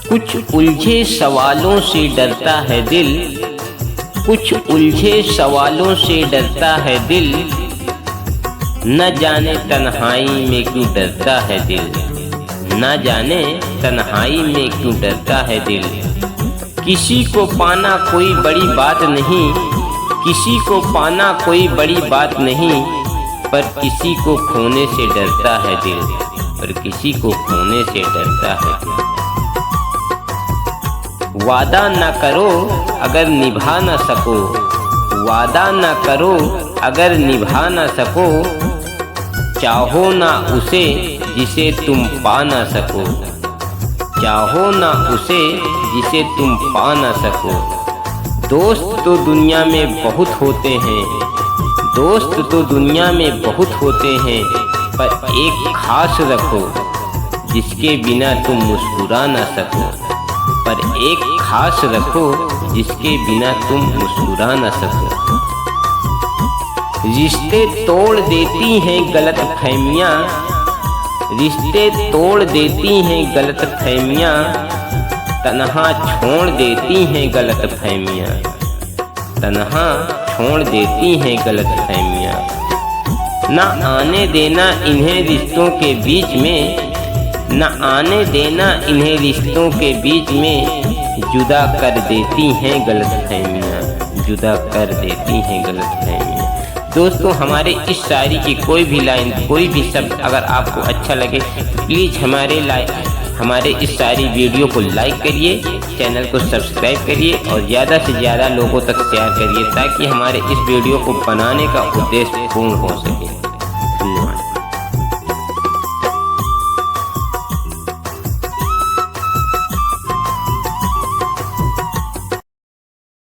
कुछ उलझे सवालों से डरता है दिल, कुछ उलझे सवालों से डरता है दिल, न जाने तन्हाई में क्यों डरता है दिल, न जाने तन्हाई में क्यों डरता है दिल। किसी को पाना कोई बड़ी बात नहीं, किसी को पाना कोई बड़ी बात नहीं, पर किसी को खोने से डरता है दिल, पर किसी को खोने से डरता है दिल। वादा न करो अगर निभा न सको, वादा न करो अगर निभा न सको, चाहो ना उसे जिसे तुम पा न सको, चाहो ना उसे जिसे तुम पा न सको। दोस्त तो दुनिया में बहुत होते हैं, दोस्त तो दुनिया में बहुत होते हैं, पर एक खास रखो जिसके बिना तुम मुस्कुरा न सको, पर एक खास रखो जिसके बिना तुम मुस्कुरा न सको। रिश्ते तोड़ देती हैं गलत फहमियाँ, रिश्ते तोड़ देती हैं गलत फहमियाँ, तन्हा छोड़ देती हैं गलत फहमियाँ, तन्हा छोड़ देती हैं गलत फहमियाँ। न आने देना इन्हें रिश्तों के बीच में, न आने देना इन्हें रिश्तों के बीच में, जुदा कर देती हैं गलत फहमियाँ, जुदा कर देती हैं गलत फहमियाँ। दोस्तों, हमारे इस शायरी की कोई भी लाइन, कोई भी शब्द अगर आपको अच्छा लगे तो प्लीज़ हमारे इस शायरी वीडियो को लाइक करिए, चैनल को सब्सक्राइब करिए और ज़्यादा से ज़्यादा लोगों तक शेयर करिए, ताकि हमारे इस वीडियो को बनाने का उद्देश्य पूर्ण हो सके।